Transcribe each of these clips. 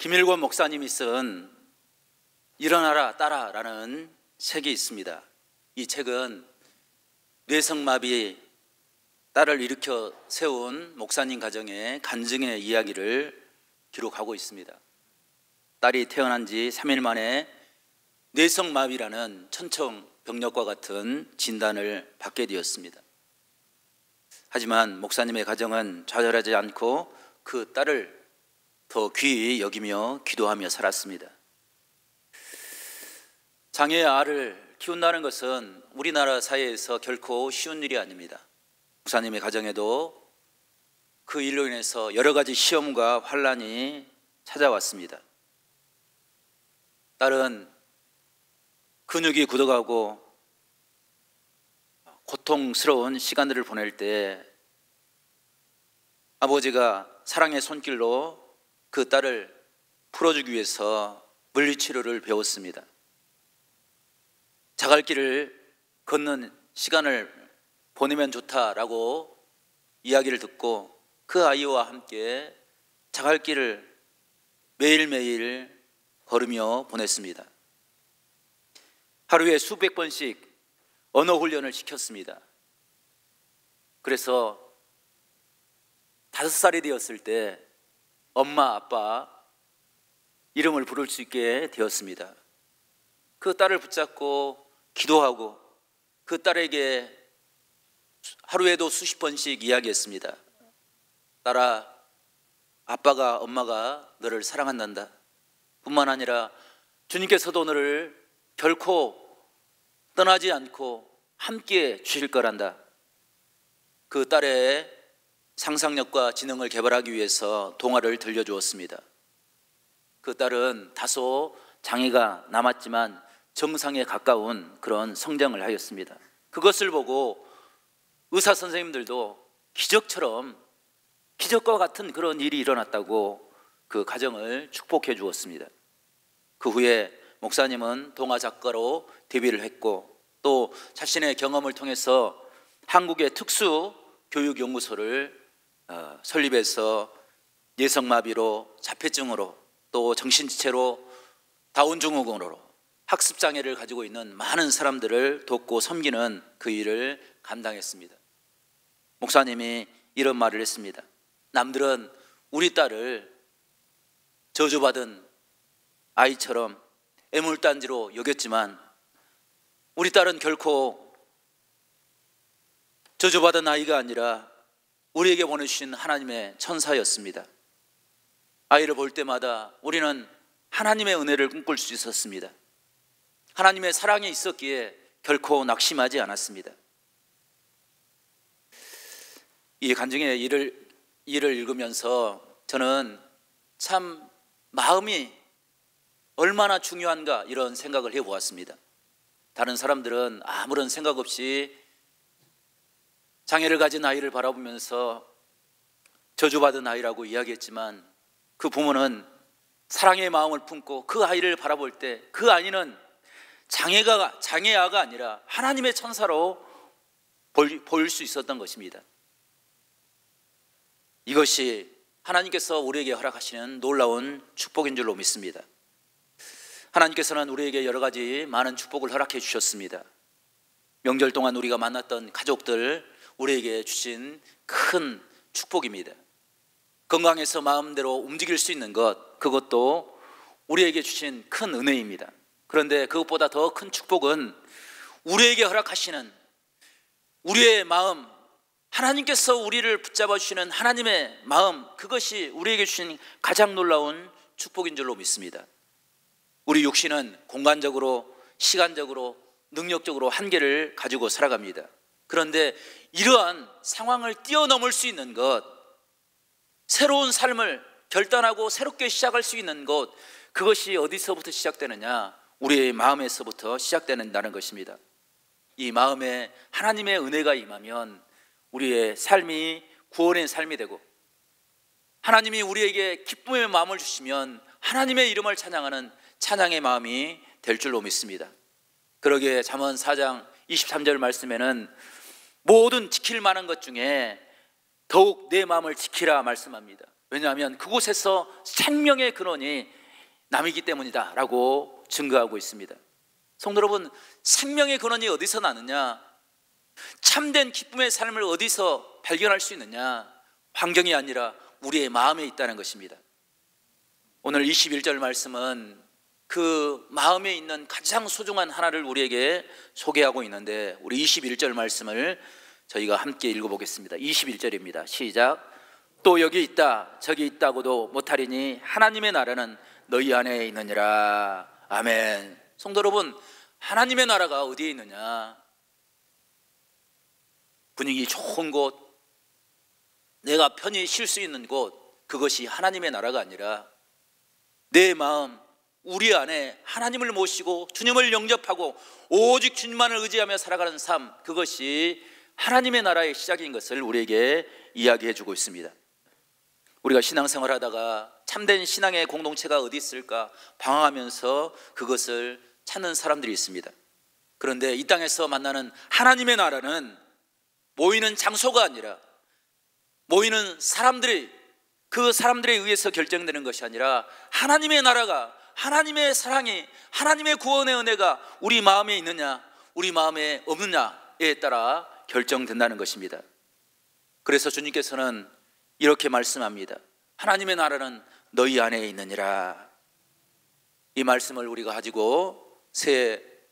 김일권 목사님이 쓴 일어나라 딸아라는 책이 있습니다. 이 책은 뇌성마비 딸을 일으켜 세운 목사님 가정의 간증의 이야기를 기록하고 있습니다. 딸이 태어난 지 3일 만에 뇌성마비라는 천청병력과 같은 진단을 받게 되었습니다. 하지만 목사님의 가정은 좌절하지 않고 그 딸을 더 귀히 여기며 기도하며 살았습니다. 장애의 아를 키운다는 것은 우리나라 사회에서 결코 쉬운 일이 아닙니다. 목사님의 가정에도 그 일로 인해서 여러 가지 시험과 환난이 찾아왔습니다. 딸은 근육이 굳어가고 고통스러운 시간들을 보낼 때 아버지가 사랑의 손길로 그 딸을 풀어주기 위해서 물리치료를 배웠습니다. 자갈길을 걷는 시간을 보내면 좋다라고 이야기를 듣고 그 아이와 함께 자갈길을 매일매일 걸으며 보냈습니다. 하루에 수백 번씩 언어 훈련을 시켰습니다. 그래서 5살이 되었을 때 엄마, 아빠 이름을 부를 수 있게 되었습니다. 그 딸을 붙잡고 기도하고 그 딸에게 하루에도 수십 번씩 이야기했습니다. 딸아, 아빠가 엄마가 너를 사랑한단다. 뿐만 아니라 주님께서도 너를 결코 떠나지 않고 함께 주실 거란다. 그 딸의 상상력과 지능을 개발하기 위해서 동화를 들려주었습니다. 그 딸은 다소 장애가 남았지만 정상에 가까운 그런 성장을 하였습니다. 그것을 보고 의사 선생님들도 기적과 같은 그런 일이 일어났다고 그 가정을 축복해 주었습니다. 그 후에 목사님은 동화 작가로 데뷔를 했고 또 자신의 경험을 통해서 한국의 특수 교육연구소를 설립해서 뇌성마비로 자폐증으로 또 정신지체로 다운증후군으로 학습장애를 가지고 있는 많은 사람들을 돕고 섬기는 그 일을 감당했습니다. 목사님이 이런 말을 했습니다. 남들은 우리 딸을 저주받은 아이처럼 애물단지로 여겼지만 우리 딸은 결코 저주받은 아이가 아니라 우리에게 보내주신 하나님의 천사였습니다. 아이를 볼 때마다 우리는 하나님의 은혜를 꿈꿀 수 있었습니다. 하나님의 사랑이 있었기에 결코 낙심하지 않았습니다. 이 간증의 일을 읽으면서 저는 참 마음이 얼마나 중요한가 이런 생각을 해보았습니다. 다른 사람들은 아무런 생각 없이 장애를 가진 아이를 바라보면서 저주받은 아이라고 이야기했지만 그 부모는 사랑의 마음을 품고 그 아이를 바라볼 때 그 아이는 장애아가 아니라 하나님의 천사로 보일 수 있었던 것입니다. 이것이 하나님께서 우리에게 허락하시는 놀라운 축복인 줄로 믿습니다. 하나님께서는 우리에게 여러 가지 많은 축복을 허락해 주셨습니다. 명절 동안 우리가 만났던 가족들 우리에게 주신 큰 축복입니다. 건강해서 마음대로 움직일 수 있는 것, 그것도 우리에게 주신 큰 은혜입니다. 그런데 그것보다 더 큰 축복은 우리에게 허락하시는 우리의 마음, 하나님께서 우리를 붙잡아 주시는 하나님의 마음, 그것이 우리에게 주신 가장 놀라운 축복인 줄로 믿습니다. 우리 육신은 공간적으로, 시간적으로, 능력적으로 한계를 가지고 살아갑니다. 그런데 이러한 상황을 뛰어넘을 수 있는 것, 새로운 삶을 결단하고 새롭게 시작할 수 있는 것, 그것이 어디서부터 시작되느냐? 우리의 마음에서부터 시작된다는 것입니다. 이 마음에 하나님의 은혜가 임하면 우리의 삶이 구원의 삶이 되고, 하나님이 우리에게 기쁨의 마음을 주시면 하나님의 이름을 찬양하는 찬양의 마음이 될 줄로 믿습니다. 그러기에 잠언 4장 23절 말씀에는 모든 지킬 만한 것 중에 더욱 내 마음을 지키라 말씀합니다. 왜냐하면 그곳에서 생명의 근원이 남이기 때문이다 라고 증거하고 있습니다. 성도 여러분, 생명의 근원이 어디서 나느냐? 참된 기쁨의 삶을 어디서 발견할 수 있느냐? 환경이 아니라 우리의 마음에 있다는 것입니다. 오늘 21절 말씀은 그 마음에 있는 가장 소중한 하나를 우리에게 소개하고 있는데, 우리 21절 말씀을 저희가 함께 읽어보겠습니다. 21절입니다. 시작. 또 여기 있다 저기 있다고도 못하리니 하나님의 나라는 너희 안에 있느니라. 아멘. 성도 여러분, 하나님의 나라가 어디에 있느냐? 분위기 좋은 곳, 내가 편히 쉴 수 있는 곳, 그것이 하나님의 나라가 아니라 내 마음, 우리 안에 하나님을 모시고 주님을 영접하고 오직 주님만을 의지하며 살아가는 삶, 그것이 하나님의 나라의 시작인 것을 우리에게 이야기해 주고 있습니다. 우리가 신앙생활하다가 참된 신앙의 공동체가 어디 있을까 방황하면서 그것을 찾는 사람들이 있습니다. 그런데 이 땅에서 만나는 하나님의 나라는 모이는 장소가 아니라, 모이는 사람들이, 그 사람들에 의해서 결정되는 것이 아니라 하나님의 나라가, 하나님의 사랑이, 하나님의 구원의 은혜가 우리 마음에 있느냐 우리 마음에 없느냐에 따라 결정된다는 것입니다. 그래서 주님께서는 이렇게 말씀합니다. 하나님의 나라는 너희 안에 있느니라. 이 말씀을 우리가 가지고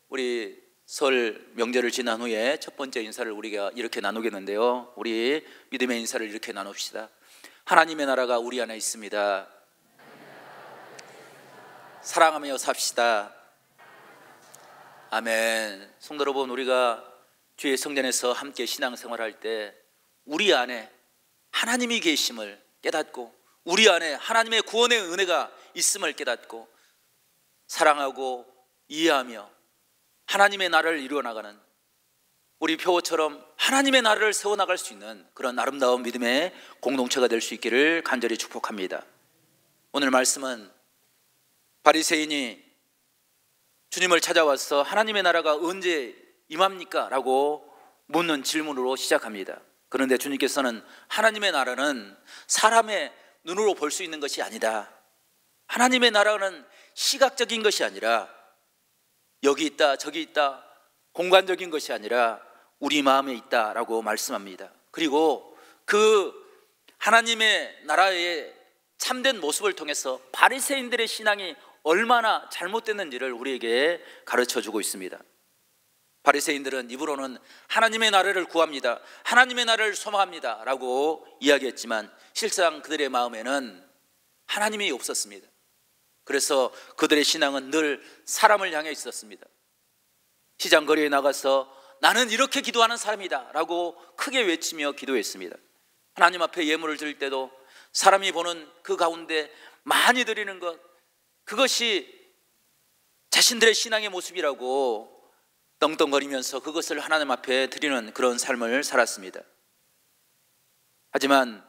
우리 설 명절을 지난 후에 첫 번째 인사를 우리가 이렇게 나누겠는데요, 우리 믿음의 인사를 이렇게 나눕시다. 하나님의 나라가 우리 안에 있습니다. 사랑하며 삽시다. 아멘. 성도 여러분, 우리가 주의 성전에서 함께 신앙생활할 때 우리 안에 하나님이 계심을 깨닫고, 우리 안에 하나님의 구원의 은혜가 있음을 깨닫고 사랑하고 이해하며 하나님의 나라를 이루어나가는, 우리 표처럼 하나님의 나라를 세워나갈 수 있는 그런 아름다운 믿음의 공동체가 될 수 있기를 간절히 축복합니다. 오늘 말씀은 바리새인이 주님을 찾아와서 하나님의 나라가 언제 임합니까? 라고 묻는 질문으로 시작합니다. 그런데 주님께서는 하나님의 나라는 사람의 눈으로 볼 수 있는 것이 아니다. 하나님의 나라는 시각적인 것이 아니라 여기 있다 저기 있다 공간적인 것이 아니라 우리 마음에 있다라고 말씀합니다. 그리고 그 하나님의 나라의 참된 모습을 통해서 바리새인들의 신앙이 얼마나 잘못됐는지를 우리에게 가르쳐주고 있습니다. 바리새인들은 입으로는 하나님의 나라를 구합니다, 하나님의 나라를 소망합니다 라고 이야기했지만 실상 그들의 마음에는 하나님이 없었습니다. 그래서 그들의 신앙은 늘 사람을 향해 있었습니다. 시장거리에 나가서 나는 이렇게 기도하는 사람이다 라고 크게 외치며 기도했습니다. 하나님 앞에 예물을 드릴 때도 사람이 보는 그 가운데 많이 드리는 것, 그것이 자신들의 신앙의 모습이라고 떵떵거리면서 그것을 하나님 앞에 드리는 그런 삶을 살았습니다. 하지만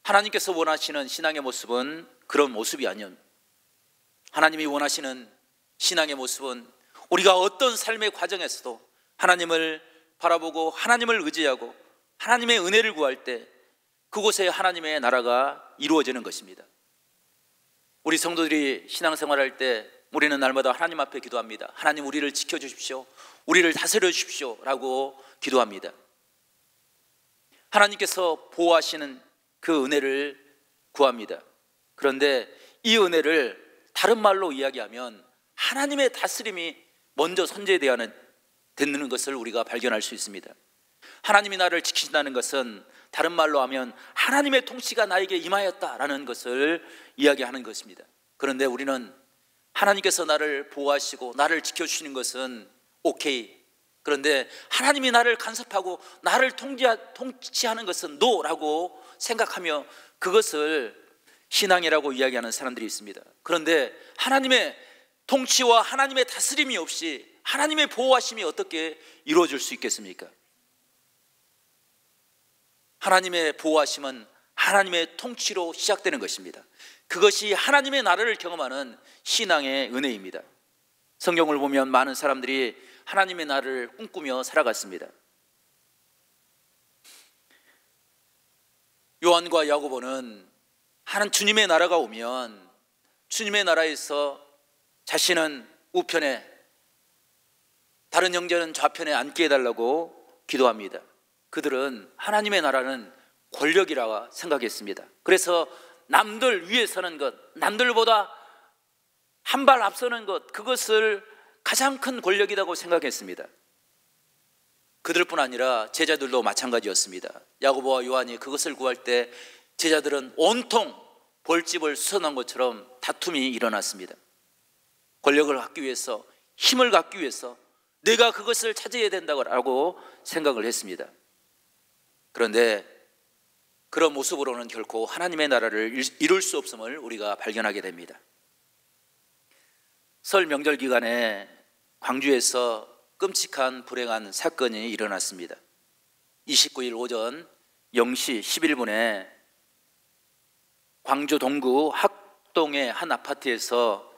하나님께서 원하시는 신앙의 모습은 그런 모습이 아니에요. 하나님이 원하시는 신앙의 모습은 우리가 어떤 삶의 과정에서도 하나님을 바라보고 하나님을 의지하고 하나님의 은혜를 구할 때 그곳에 하나님의 나라가 이루어지는 것입니다. 우리 성도들이 신앙생활할 때 우리는 날마다 하나님 앞에 기도합니다. 하나님, 우리를 지켜주십시오, 우리를 다스려 주십시오 라고 기도합니다. 하나님께서 보호하시는 그 은혜를 구합니다. 그런데 이 은혜를 다른 말로 이야기하면 하나님의 다스림이 먼저 선제되는 것을 우리가 발견할 수 있습니다. 하나님이 나를 지키신다는 것은 다른 말로 하면 하나님의 통치가 나에게 임하였다라는 것을 이야기하는 것입니다. 그런데 우리는 하나님께서 나를 보호하시고 나를 지켜주시는 것은 오케이, 그런데 하나님이 나를 간섭하고 나를 통치하는 것은 노라고 생각하며 그것을 신앙이라고 이야기하는 사람들이 있습니다. 그런데 하나님의 통치와 하나님의 다스림이 없이 하나님의 보호하심이 어떻게 이루어질 수 있겠습니까? 하나님의 보호하심은 하나님의 통치로 시작되는 것입니다. 그것이 하나님의 나라를 경험하는 신앙의 은혜입니다. 성경을 보면 많은 사람들이 하나님의 나라를 꿈꾸며 살아갔습니다. 요한과 야고보는 주님의 나라가 오면 주님의 나라에서 자신은 우편에, 다른 형제는 좌편에 앉게 해달라고 기도합니다. 그들은 하나님의 나라는 권력이라 생각했습니다. 그래서 남들 위에 서는 것, 남들보다 한 발 앞서는 것, 그것을 가장 큰 권력이라고 생각했습니다. 그들뿐 아니라 제자들도 마찬가지였습니다. 야고보와 요한이 그것을 구할 때 제자들은 온통 벌집을 수선한 것처럼 다툼이 일어났습니다. 권력을 갖기 위해서, 힘을 갖기 위해서 내가 그것을 찾아야 된다고 생각을 했습니다. 그런데 그런 모습으로는 결코 하나님의 나라를 이룰 수 없음을 우리가 발견하게 됩니다. 설 명절 기간에 광주에서 끔찍한 불행한 사건이 일어났습니다. 29일 오전 0시 11분에 광주 동구 학동의 한 아파트에서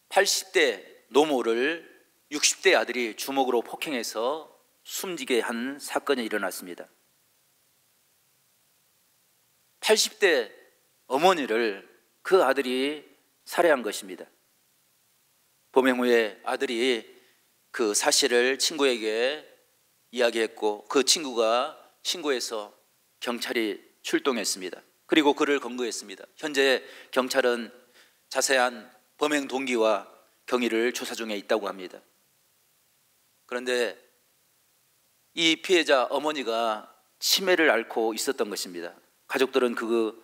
80대 노모를 60대 아들이 주먹으로 폭행해서 숨지게 한 사건이 일어났습니다. 80대 어머니를 그 아들이 살해한 것입니다. 범행 후에 아들이 그 사실을 친구에게 이야기했고 그 친구가 신고해서 경찰이 출동했습니다. 그리고 그를 검거했습니다. 현재 경찰은 자세한 범행 동기와 경위를 조사 중에 있다고 합니다. 그런데 이 피해자 어머니가 치매를 앓고 있었던 것입니다. 가족들은 그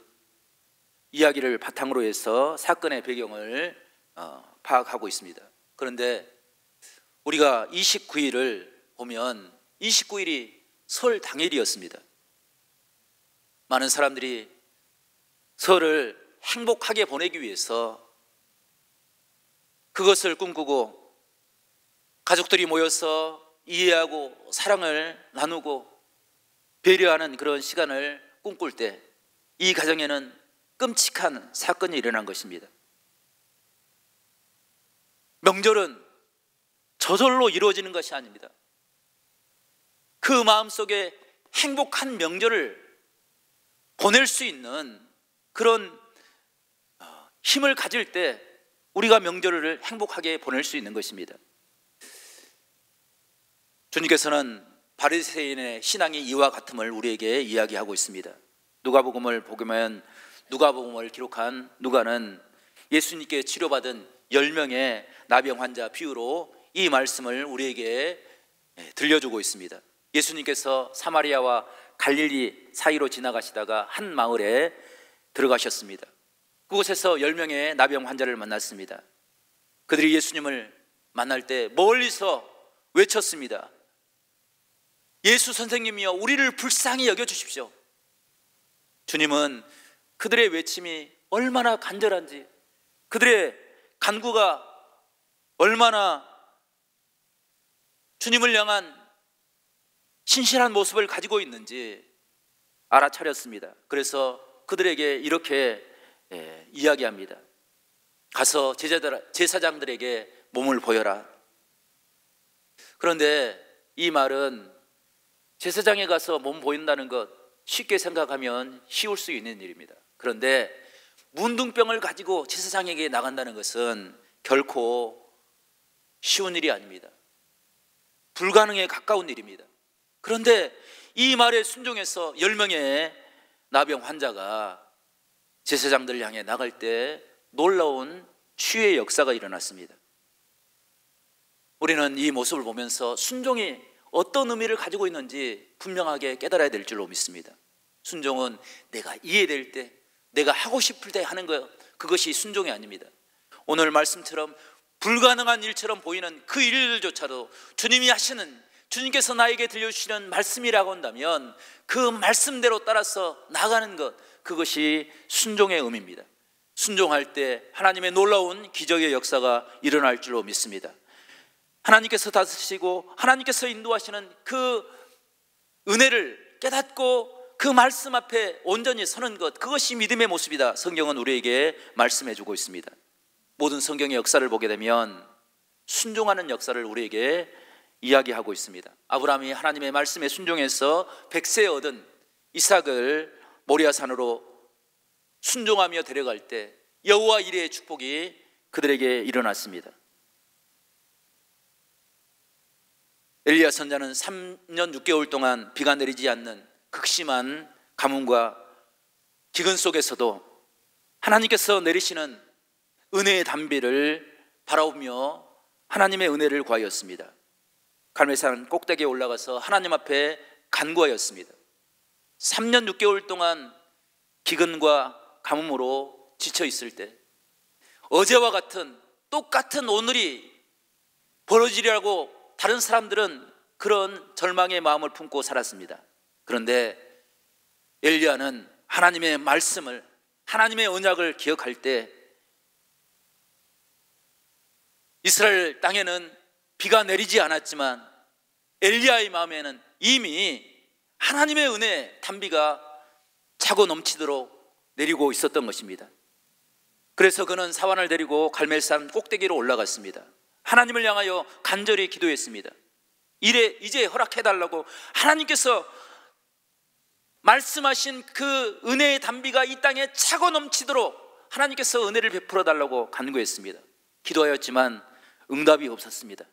이야기를 바탕으로 해서 사건의 배경을 파악하고 있습니다. 그런데 우리가 29일을 보면 29일이 설 당일이었습니다. 많은 사람들이 설을 행복하게 보내기 위해서 그것을 꿈꾸고 가족들이 모여서 이해하고 사랑을 나누고 배려하는 그런 시간을 꿈꿀 때 이 가정에는 끔찍한 사건이 일어난 것입니다. 명절은 저절로 이루어지는 것이 아닙니다. 그 마음속에 행복한 명절을 보낼 수 있는 그런 힘을 가질 때 우리가 명절을 행복하게 보낼 수 있는 것입니다. 주님께서는 바리새인의 신앙이 이와 같음을 우리에게 이야기하고 있습니다. 누가복음을 보면 누가복음을 기록한 누가는 예수님께 치료받은 10명의 나병 환자 비유로 이 말씀을 우리에게 들려주고 있습니다. 예수님께서 사마리아와 갈릴리 사이로 지나가시다가 한 마을에 들어가셨습니다. 그곳에서 10명의 나병 환자를 만났습니다. 그들이 예수님을 만날 때 멀리서 외쳤습니다. 예수 선생님이여, 우리를 불쌍히 여겨주십시오. 주님은 그들의 외침이 얼마나 간절한지, 그들의 간구가 얼마나 주님을 향한 신실한 모습을 가지고 있는지 알아차렸습니다. 그래서 그들에게 이렇게 이야기합니다. 가서 제사장들에게 몸을 보여라. 그런데 이 말은 제사장에 가서 몸 보인다는 것 쉽게 생각하면 쉬울 수 있는 일입니다. 그런데 문둥병을 가지고 제사장에게 나간다는 것은 결코 쉬운 일이 아닙니다. 불가능에 가까운 일입니다. 그런데 이 말에 순종해서 10명의 나병 환자가 제사장들 향해 나갈 때 놀라운 치유의 역사가 일어났습니다. 우리는 이 모습을 보면서 순종이 어떤 의미를 가지고 있는지 분명하게 깨달아야 될 줄로 믿습니다. 순종은 내가 이해될 때, 내가 하고 싶을 때 하는 것, 그것이 순종이 아닙니다. 오늘 말씀처럼 불가능한 일처럼 보이는 그 일들조차도 주님이 하시는, 주님께서 나에게 들려주시는 말씀이라고 한다면 그 말씀대로 따라서 나가는 것, 그것이 순종의 의미입니다. 순종할 때 하나님의 놀라운 기적의 역사가 일어날 줄로 믿습니다. 하나님께서 다스리시고 하나님께서 인도하시는 그 은혜를 깨닫고 그 말씀 앞에 온전히 서는 것, 그것이 믿음의 모습이다. 성경은 우리에게 말씀해 주고 있습니다. 모든 성경의 역사를 보게 되면 순종하는 역사를 우리에게 이야기하고 있습니다. 아브라함이 하나님의 말씀에 순종해서 100세 얻은 이삭을 모리아산으로 순종하며 데려갈 때 여호와 이레의 축복이 그들에게 일어났습니다. 엘리야 선지자는 3년 6개월 동안 비가 내리지 않는 극심한 가뭄과 기근 속에서도 하나님께서 내리시는 은혜의 단비를 바라보며 하나님의 은혜를 구하였습니다. 갈멜산 꼭대기에 올라가서 하나님 앞에 간구하였습니다. 3년 6개월 동안 기근과 가뭄으로 지쳐 있을 때 어제와 같은 똑같은 오늘이 벌어지리라고 다른 사람들은 그런 절망의 마음을 품고 살았습니다. 그런데 엘리야는 하나님의 말씀을, 하나님의 언약을 기억할 때 이스라엘 땅에는 비가 내리지 않았지만 엘리야의 마음에는 이미 하나님의 은혜 단비가 차고 넘치도록 내리고 있었던 것입니다. 그래서 그는 사환을 데리고 갈멜산 꼭대기로 올라갔습니다. 하나님을 향하여 간절히 기도했습니다. 이제 허락해달라고 하나님께서 말씀하신 그 은혜의 단비가 이 땅에 차고 넘치도록 하나님께서 은혜를 베풀어 달라고 간구했습니다. 기도하였지만 응답이 없었습니다.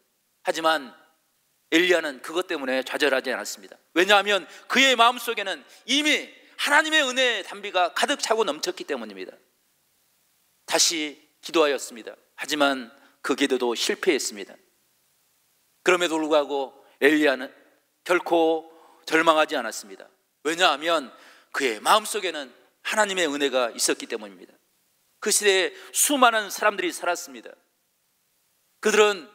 하지만 엘리야는 그것 때문에 좌절하지 않았습니다. 왜냐하면 그의 마음속에는 이미 하나님의 은혜의 단비가 가득 차고 넘쳤기 때문입니다. 다시 기도하였습니다. 하지만 그 기도도 실패했습니다. 그럼에도 불구하고 엘리야는 결코 절망하지 않았습니다. 왜냐하면 그의 마음속에는 하나님의 은혜가 있었기 때문입니다. 그 시대에 수많은 사람들이 살았습니다. 그들은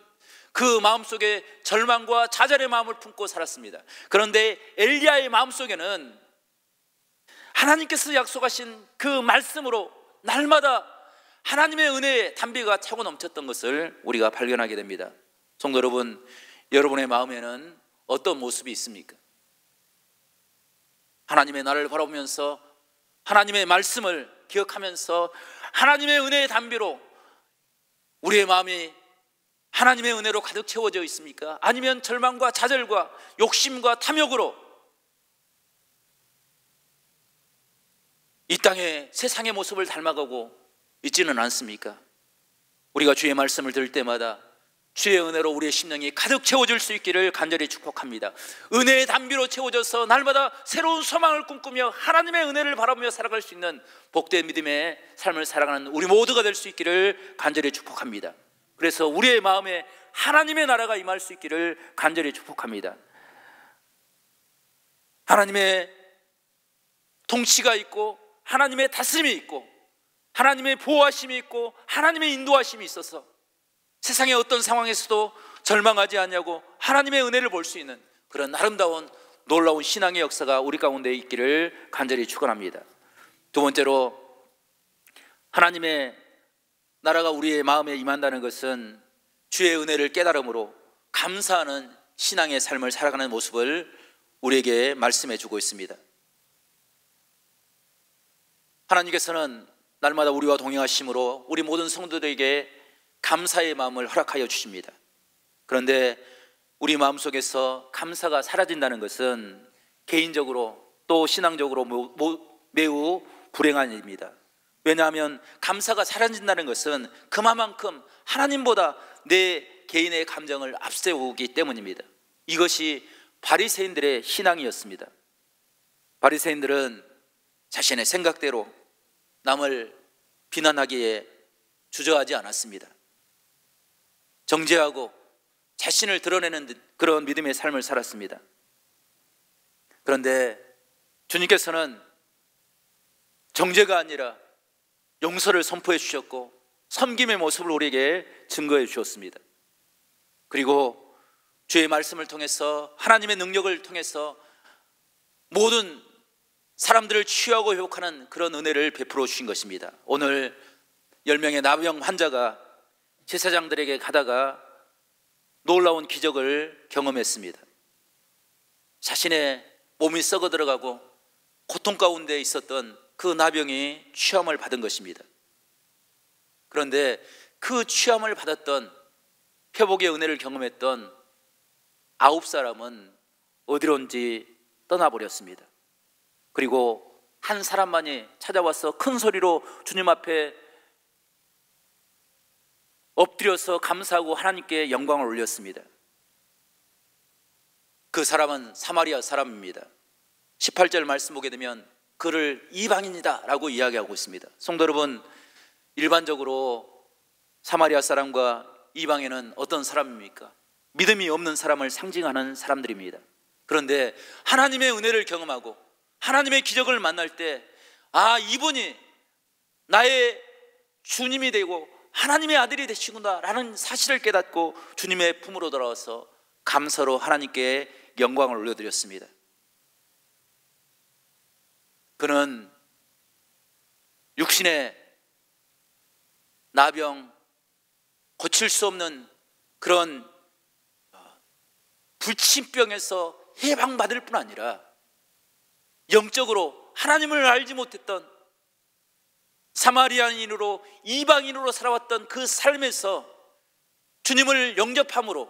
그 마음속에 절망과 좌절의 마음을 품고 살았습니다. 그런데 엘리야의 마음속에는 하나님께서 약속하신 그 말씀으로 날마다 하나님의 은혜의 단비가 차고 넘쳤던 것을 우리가 발견하게 됩니다. 성도 여러분, 여러분의 마음에는 어떤 모습이 있습니까? 하나님의 나를 바라보면서 하나님의 말씀을 기억하면서 하나님의 은혜의 단비로 우리의 마음이 하나님의 은혜로 가득 채워져 있습니까? 아니면 절망과 좌절과 욕심과 탐욕으로 이 땅의 세상의 모습을 닮아가고 있지는 않습니까? 우리가 주의 말씀을 들을 때마다 주의 은혜로 우리의 심령이 가득 채워질 수 있기를 간절히 축복합니다. 은혜의 단비로 채워져서 날마다 새로운 소망을 꿈꾸며 하나님의 은혜를 바라보며 살아갈 수 있는 복된 믿음의 삶을 살아가는 우리 모두가 될 수 있기를 간절히 축복합니다. 그래서 우리의 마음에 하나님의 나라가 임할 수 있기를 간절히 축복합니다. 하나님의 통치가 있고 하나님의 다스림이 있고 하나님의 보호하심이 있고 하나님의 인도하심이 있어서 세상의 어떤 상황에서도 절망하지 않냐고 하나님의 은혜를 볼 수 있는 그런 아름다운 놀라운 신앙의 역사가 우리 가운데 있기를 간절히 축원합니다. 두 번째로, 하나님의 나라가 우리의 마음에 임한다는 것은 주의 은혜를 깨달음으로 감사하는 신앙의 삶을 살아가는 모습을 우리에게 말씀해 주고 있습니다. 하나님께서는 날마다 우리와 동행하심으로 우리 모든 성도들에게 감사의 마음을 허락하여 주십니다. 그런데 우리 마음속에서 감사가 사라진다는 것은 개인적으로 또 신앙적으로 매우 불행한 일입니다. 왜냐하면 감사가 사라진다는 것은 그만큼 하나님보다 내 개인의 감정을 앞세우기 때문입니다. 이것이 바리새인들의 신앙이었습니다. 바리새인들은 자신의 생각대로 남을 비난하기에 주저하지 않았습니다. 정죄하고 자신을 드러내는 그런 믿음의 삶을 살았습니다. 그런데 주님께서는 정죄가 아니라 용서를 선포해 주셨고 섬김의 모습을 우리에게 증거해 주셨습니다. 그리고 주의 말씀을 통해서 하나님의 능력을 통해서 모든 사람들을 치유하고 회복하는 그런 은혜를 베풀어 주신 것입니다. 오늘 10명의 나병 환자가 제사장들에게 가다가 놀라운 기적을 경험했습니다. 자신의 몸이 썩어 들어가고 고통 가운데 있었던 그 나병이 취함을 받은 것입니다. 그런데 그 취함을 받았던 회복의 은혜를 경험했던 9사람은 어디론지 떠나버렸습니다. 그리고 한 사람만이 찾아와서 큰 소리로 주님 앞에 엎드려서 감사하고 하나님께 영광을 올렸습니다. 그 사람은 사마리아 사람입니다. 18절 말씀 보게 되면 그를 이방인이다 라고 이야기하고 있습니다. 성도 여러분, 일반적으로 사마리아 사람과 이방인은 어떤 사람입니까? 믿음이 없는 사람을 상징하는 사람들입니다. 그런데 하나님의 은혜를 경험하고 하나님의 기적을 만날 때, 아, 이분이 나의 주님이 되고 하나님의 아들이 되시구나 라는 사실을 깨닫고 주님의 품으로 돌아와서 감사로 하나님께 영광을 올려드렸습니다. 그는 육신의 나병, 고칠 수 없는 그런 불치병에서 해방받을 뿐 아니라 영적으로 하나님을 알지 못했던 사마리아인으로 이방인으로 살아왔던 그 삶에서 주님을 영접함으로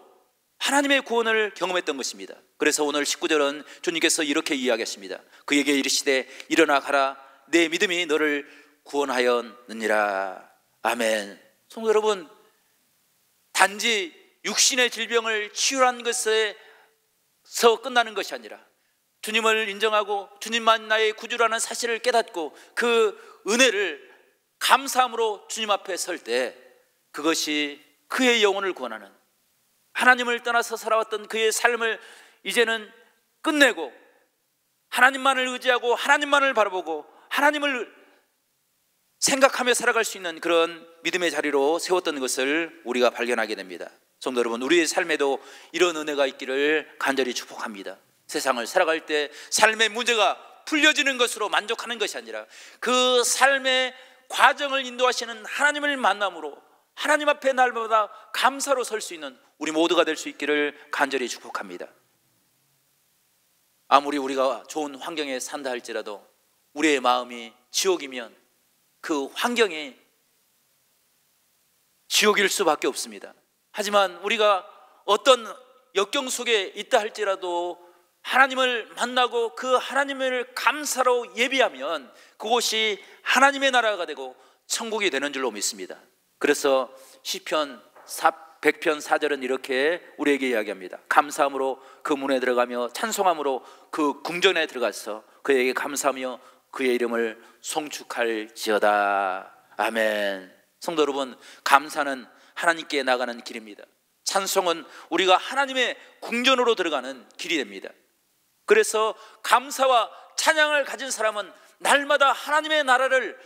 하나님의 구원을 경험했던 것입니다. 그래서 오늘 19절은 주님께서 이렇게 이야기하십니다. 그에게 이르시되 일어나 가라, 내 믿음이 너를 구원하였느니라. 아멘. 성도 여러분, 단지 육신의 질병을 치유한 것에서 끝나는 것이 아니라 주님을 인정하고 주님만 나의 구주라는 사실을 깨닫고 그 은혜를 감사함으로 주님 앞에 설 때 그것이 그의 영혼을 구원하는, 하나님을 떠나서 살아왔던 그의 삶을 이제는 끝내고 하나님만을 의지하고 하나님만을 바라보고 하나님을 생각하며 살아갈 수 있는 그런 믿음의 자리로 세웠던 것을 우리가 발견하게 됩니다. 성도 여러분, 우리의 삶에도 이런 은혜가 있기를 간절히 축복합니다. 세상을 살아갈 때 삶의 문제가 풀려지는 것으로 만족하는 것이 아니라 그 삶의 과정을 인도하시는 하나님을 만남으로 하나님 앞에 날마다 감사로 설 수 있는 우리 모두가 될 수 있기를 간절히 축복합니다. 아무리 우리가 좋은 환경에 산다 할지라도 우리의 마음이 지옥이면 그 환경이 지옥일 수밖에 없습니다. 하지만 우리가 어떤 역경 속에 있다 할지라도 하나님을 만나고 그 하나님을 감사로 예비하면 그곳이 하나님의 나라가 되고 천국이 되는 줄로 믿습니다. 그래서 시편 100편 4절은 이렇게 우리에게 이야기합니다. 감사함으로 그 문에 들어가며 찬송함으로 그 궁전에 들어가서 그에게 감사하며 그의 이름을 송축할지어다. 아멘. 성도 여러분, 감사는 하나님께 나가는 길입니다. 찬송은 우리가 하나님의 궁전으로 들어가는 길이 됩니다. 그래서 감사와 찬양을 가진 사람은 날마다 하나님의 나라를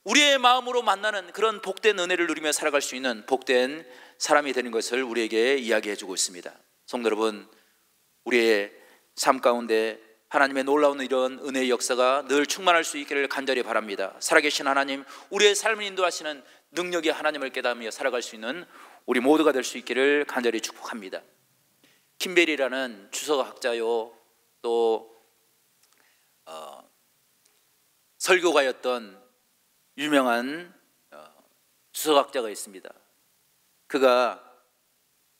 우리의 마음으로 만나는 그런 복된 은혜를 누리며 살아갈 수 있는 복된 사람이 되는 것을 우리에게 이야기해 주고 있습니다. 성도 여러분, 우리의 삶 가운데 하나님의 놀라운 이런 은혜의 역사가 늘 충만할 수 있기를 간절히 바랍니다. 살아계신 하나님, 우리의 삶을 인도하시는 능력의 하나님을 깨닫으며 살아갈 수 있는 우리 모두가 될 수 있기를 간절히 축복합니다. 킴베리라는 주석학자요 또 설교가였던 유명한 주석학자가 있습니다. 그가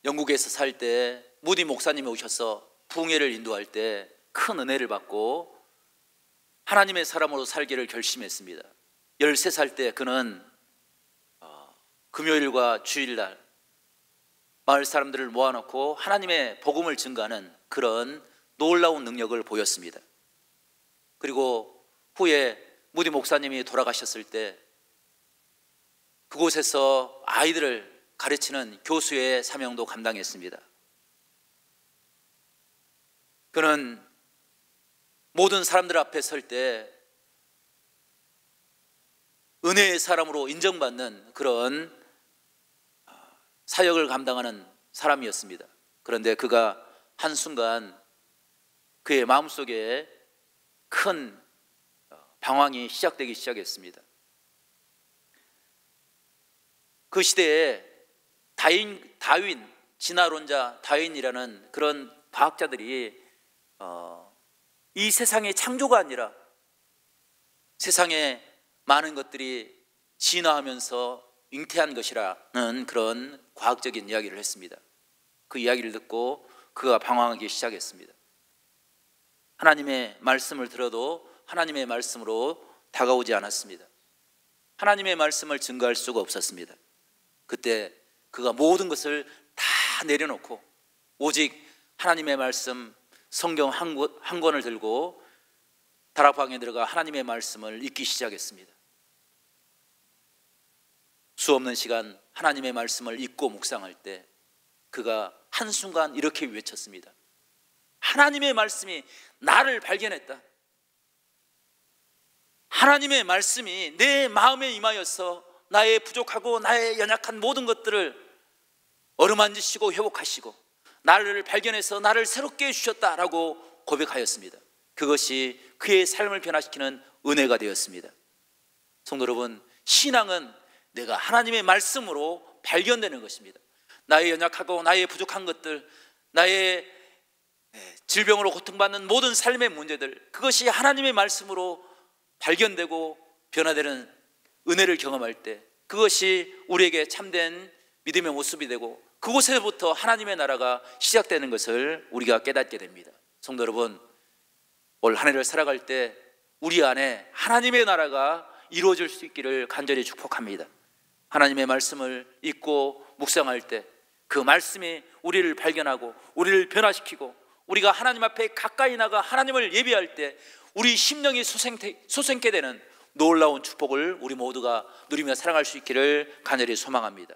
영국에서 살 때 무디 목사님이 오셔서 부흥회를 인도할 때 큰 은혜를 받고 하나님의 사람으로 살기를 결심했습니다. 13살 때 그는 금요일과 주일날 마을 사람들을 모아놓고 하나님의 복음을 증거하는 그런 놀라운 능력을 보였습니다. 그리고 후에 무디 목사님이 돌아가셨을 때 그곳에서 아이들을 가르치는 교수의 사명도 감당했습니다. 그는 모든 사람들 앞에 설 때 은혜의 사람으로 인정받는 그런 사역을 감당하는 사람이었습니다. 그런데 그가 한순간 그의 마음속에 큰 방황이 시작되기 시작했습니다. 그 시대에 다윈, 진화론자 다윈이라는 그런 과학자들이 이 세상의 창조가 아니라 세상에 많은 것들이 진화하면서 잉태한 것이라는 그런 과학적인 이야기를 했습니다. 그 이야기를 듣고 그가 방황하기 시작했습니다. 하나님의 말씀을 들어도 하나님의 말씀으로 다가오지 않았습니다. 하나님의 말씀을 증거할 수가 없었습니다. 그때 그가 모든 것을 다 내려놓고 오직 하나님의 말씀 성경 한 권을 들고 다락방에 들어가 하나님의 말씀을 읽기 시작했습니다. 수없는 시간 하나님의 말씀을 읽고 묵상할 때 그가 한순간 이렇게 외쳤습니다. 하나님의 말씀이 나를 발견했다. 하나님의 말씀이 내 마음에 임하여서 나의 부족하고 나의 연약한 모든 것들을 어루만지시고 회복하시고 나를 발견해서 나를 새롭게 해주셨다라고 고백하였습니다. 그것이 그의 삶을 변화시키는 은혜가 되었습니다. 성도 여러분, 신앙은 내가 하나님의 말씀으로 발견되는 것입니다. 나의 연약하고 나의 부족한 것들, 나의 질병으로 고통받는 모든 삶의 문제들, 그것이 하나님의 말씀으로 발견되고 변화되는 은혜를 경험할 때 그것이 우리에게 참된 믿음의 모습이 되고 그곳에서부터 하나님의 나라가 시작되는 것을 우리가 깨닫게 됩니다. 성도 여러분, 올 한 해를 살아갈 때 우리 안에 하나님의 나라가 이루어질 수 있기를 간절히 축복합니다. 하나님의 말씀을 읽고 묵상할 때 그 말씀이 우리를 발견하고 우리를 변화시키고 우리가 하나님 앞에 가까이 나가 하나님을 예배할 때 우리 심령이 솟생케 되는 놀라운 축복을 우리 모두가 누리며 살아갈 수 있기를 간절히 소망합니다.